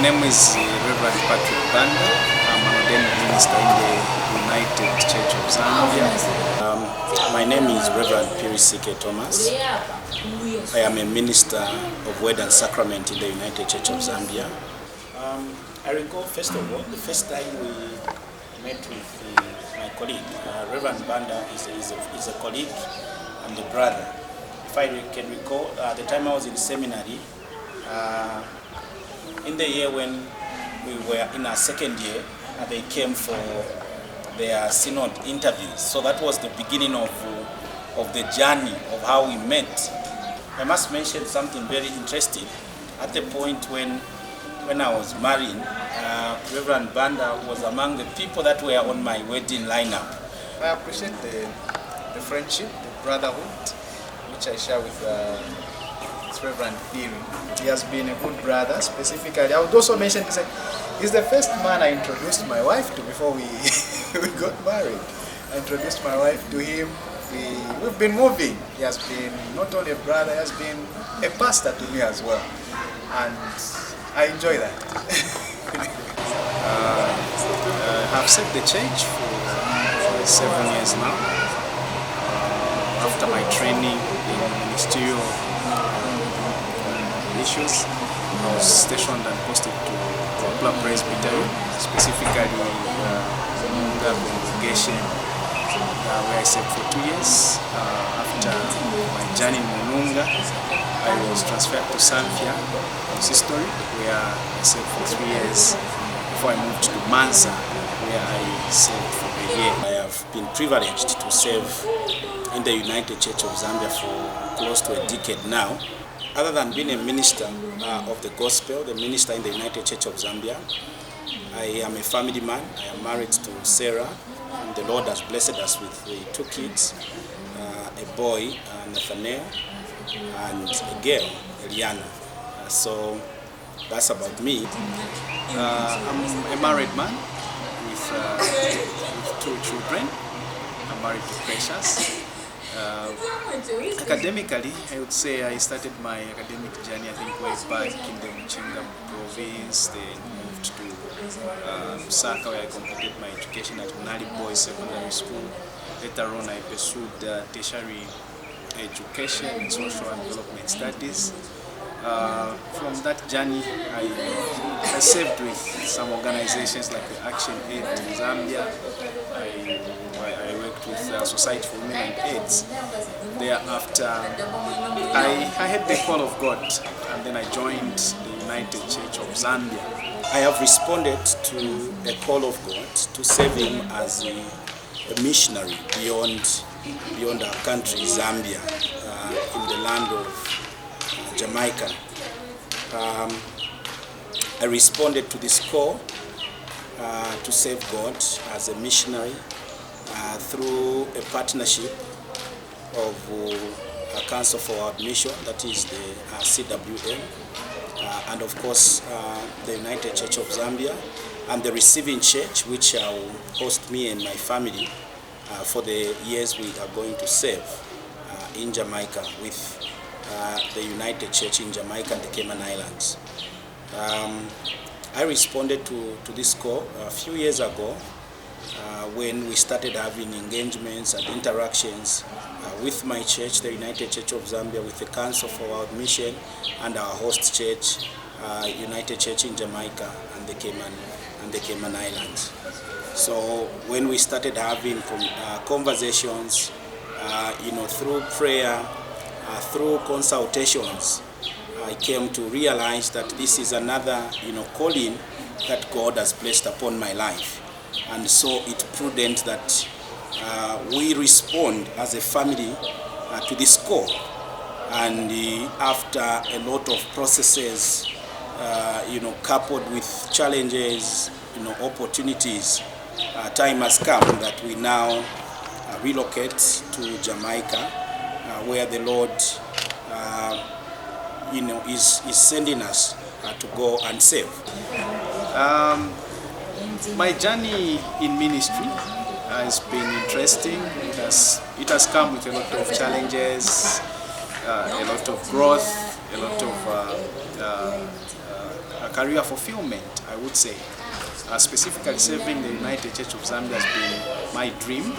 name is Reverend Banda. I'm an ordained minister in the United Church of Zambia. My name is Reverend Phiri Thomas. I am a minister of Word and Sacrament in the United Church of Zambia. I recall, first of all, the first time we met with my colleague. Reverend Banda is a colleague and a brother. If I can recall, the time I was in seminary, in the year when we were in our second year, they came for their synod interviews. So that was the beginning of the journey of how we met. I must mention something very interesting. At the point when I was marrying, Reverend Banda was among the people that were on my wedding lineup. I appreciate the friendship, the brotherhood, which I share with Reverend Phiri. He has been a good brother. Specifically, I would also mention he's the first man I introduced my wife to before we got married. I introduced my wife to him. We've been moving. He has been not only a brother, he has been a pastor to me as well. And I enjoy that. I have served the church for 7 years now. After my training in ministerial issues, I was stationed and posted to Popular Presbytery, specifically the congregation where I served for 2 years. After my journey in Mununga, I was transferred to Zambia, Consistory, where I served for 3 years before I moved to Mansa, where I served for a year. I have been privileged to serve in the United Church of Zambia for close to a decade now. Other than being a minister of the gospel, the minister in the United Church of Zambia, I am a family man. I am married to Sarah, and the Lord has blessed us with 2 kids, a boy, Nathaniel, and a girl, Eliana. So that's about me. I'm a married man with 2 children. I'm married to Precious. Academically, I would say I started my academic journey, I think, way back in the Muchinga province. Then moved to Lusaka, where I completed my education at Nali Boys Secondary School. Later on, I pursued tertiary education in social and development studies. From that journey, I served with some organizations like the Action Aid in Zambia. I worked with Society for Women and AIDS. Thereafter, I had the call of God, and then I joined the United Church of Zambia. I have responded to a call of God to serve Him as a missionary beyond our country, Zambia, in the land of Jamaica. I responded to this call to serve God as a missionary through a partnership of a Council for World Mission, that is the CWM, and of course the United Church of Zambia, and the Receiving Church, which will host me and my family for the years we are going to serve in Jamaica with the United Church in Jamaica and the Cayman Islands. I responded to this call a few years ago when we started having engagements and interactions with my church, the United Church of Zambia, with the Council for World Mission, and our host church, United Church in Jamaica and the Cayman Islands. So when we started having conversations, through prayer, through consultations, I came to realize that this is another, calling that God has placed upon my life. And so it's prudent that we respond as a family to this call. And after a lot of processes, coupled with challenges, opportunities, time has come that we now relocate to Jamaica, where the Lord is sending us to go and serve. My journey in ministry has been interesting. It has come with a lot of challenges, a lot of growth, a lot of career fulfillment, I would say. Specifically serving the United Church of Zambia has been my dream.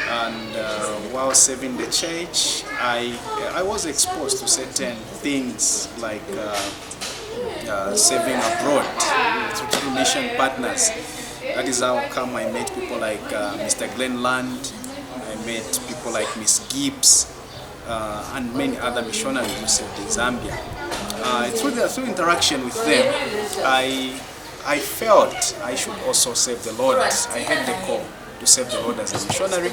And while serving the church, I was exposed to certain things like serving abroad through mission partners. That is how come I met people like Mr. Glenn Land. I met people like Miss Gibbs and many other missionaries who served in Zambia. Through interaction with them, I felt I should also serve the Lord. I had the call to serve the Lord as a missionary.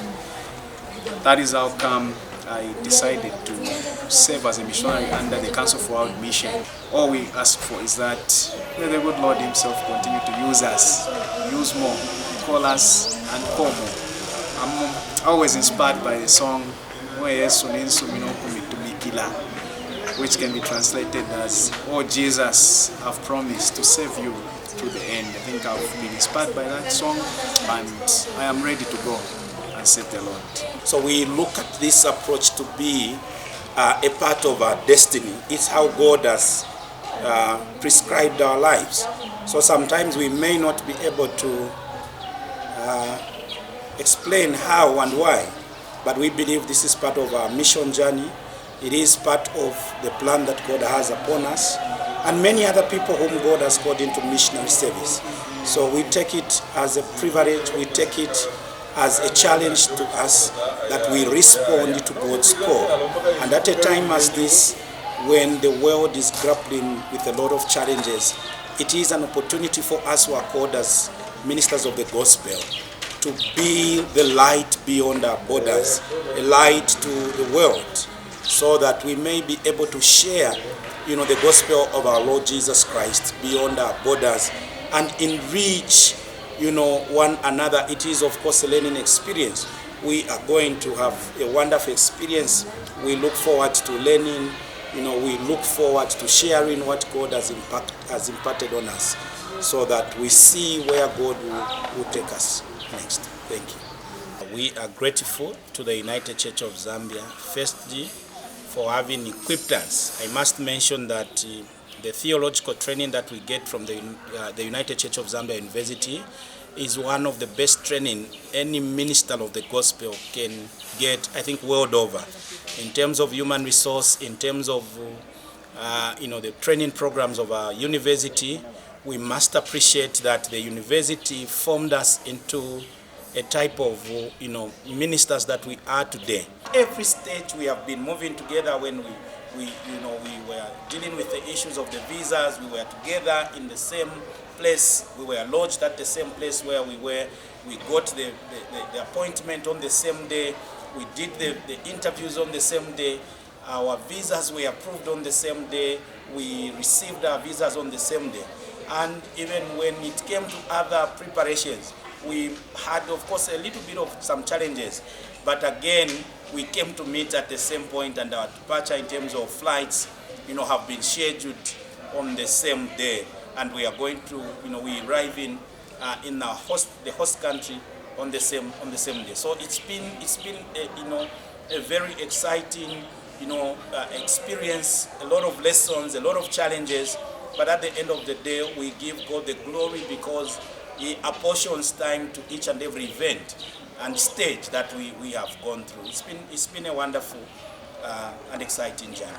That is how come I decided to serve as a missionary under the Council for World Mission. All we ask for is that may the good Lord Himself continue to use us, use more, call us and call more. I'm always inspired by the song which can be translated as, "Oh Jesus, I've promised to save you to the end." I think I've been inspired by that song, and I am ready to go and serve the Lord. So we look at this approach to be a part of our destiny. It's how God has prescribed our lives. So sometimes we may not be able to explain how and why, but we believe this is part of our mission journey. It is part of the plan that God has upon us and many other people whom God has called into missionary service. So we take it as a privilege, we take it as a challenge to us that we respond to God's call. And at a time as this, when the world is grappling with a lot of challenges, it is an opportunity for us who are called as ministers of the gospel to be the light beyond our borders, a light to the world, so that we may be able to share, the gospel of our Lord Jesus Christ beyond our borders and enrich, one another. It is, of course, a learning experience. We are going to have a wonderful experience. We look forward to learning. We look forward to sharing what God has imparted on us, so that we see where God will take us next. Thank you. We are grateful to the United Church of Zambia, firstly, for having equipped us. I must mention that the theological training that we get from the United Church of Zambia University is one of the best training any minister of the gospel can get, I think, world over. In terms of human resource, in terms of the training programs of our university, we must appreciate that the university formed us into a type of ministers that we are today. Every stage we have been moving together. When we were dealing with the issues of the visas, we were together in the same place. We were lodged at the same place where we were. We got the appointment on the same day. We did the interviews on the same day. Our visas were approved on the same day. We received our visas on the same day. And even when it came to other preparations, we had, of course, a little bit of some challenges. But again, we came to meet at the same point, and our departure in terms of flights, have been scheduled on the same day. And we are going to, we arrive in the host country on the same day. So it's been a very exciting, experience, a lot of lessons, a lot of challenges. But at the end of the day, we give God the glory because He apportions time to each and every event and stage that we have gone through. It's been a wonderful and exciting journey.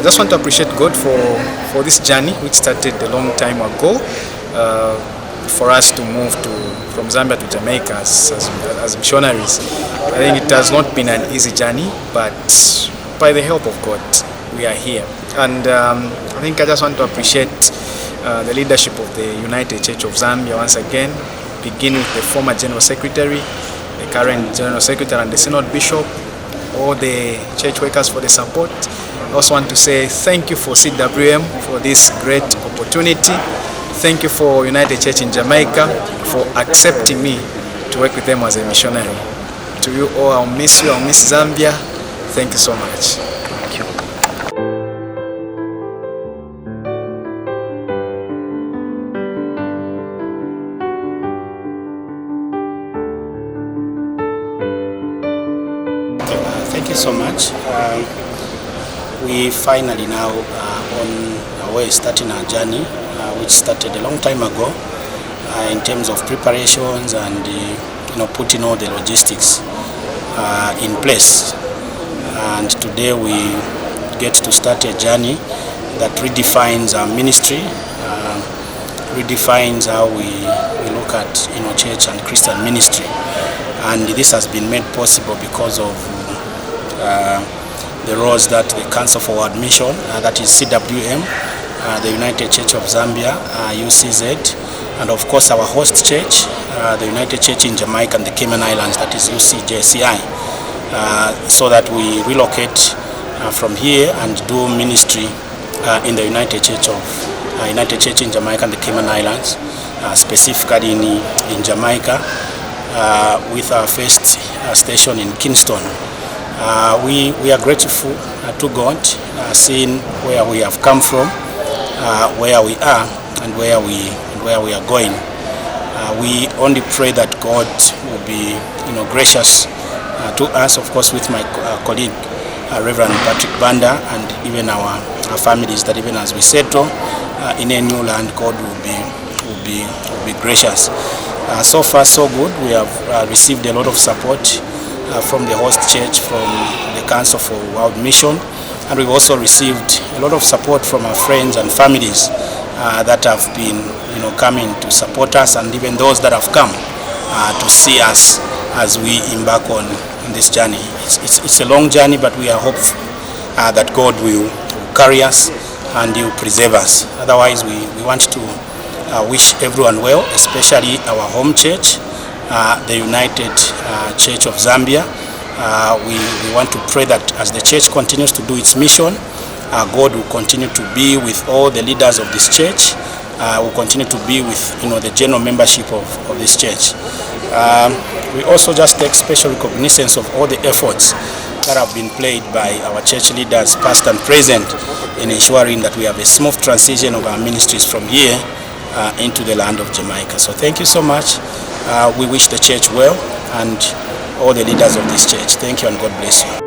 just want to appreciate God for this journey which started a long time ago. For us to move from Zambia to Jamaica as missionaries. I think it has not been an easy journey, but by the help of God, we are here. And I think I just want to appreciate the leadership of the United Church of Zambia once again, beginning with the former General Secretary, the current General Secretary and the Synod Bishop, all the church workers for the support. I also want to say thank you for CWM for this great opportunity. Thank you for United Church in Jamaica for accepting me to work with them as a missionary. To you all, I'll miss you, I'll miss Zambia. Thank you so much. Thank you. Thank you so much. We finally now on our way starting our journey, which started a long time ago in terms of preparations and putting all the logistics in place. And today we get to start a journey that redefines our ministry, redefines how we look at church and Christian ministry. And this has been made possible because of the roles that the Council for Admission, that is CWM, the United Church of Zambia, UCZ, and of course our host church, the United Church in Jamaica and the Cayman Islands, that is UCJCI, so that we relocate from here and do ministry in the United Church in Jamaica and the Cayman Islands, specifically in Jamaica, with our first station in Kingston. We are grateful to God, seeing where we have come from, where we are, and where we are going. We only pray that God will be gracious to us, of course, with my colleague Reverend Patrick Banda, and even our families, that even as we settle in a new land, God will be gracious. So far so good. We have received a lot of support from the host church, from the Council for World Mission, and we've also received a lot of support from our friends and families that have been coming to support us, and even those that have come to see us as we embark on this journey. It's a long journey, but we are hopeful that God will carry us and He will preserve us. Otherwise, we want to wish everyone well, especially our home church, the United Church of Zambia. We want to pray that as the church continues to do its mission, God will continue to be with all the leaders of this church, will continue to be with the general membership of this church. We also just take special recognition of all the efforts that have been played by our church leaders, past and present, in ensuring that we have a smooth transition of our ministries from here into the land of Jamaica. So thank you so much. We wish the church well and all the leaders of this church. Thank you and God bless you.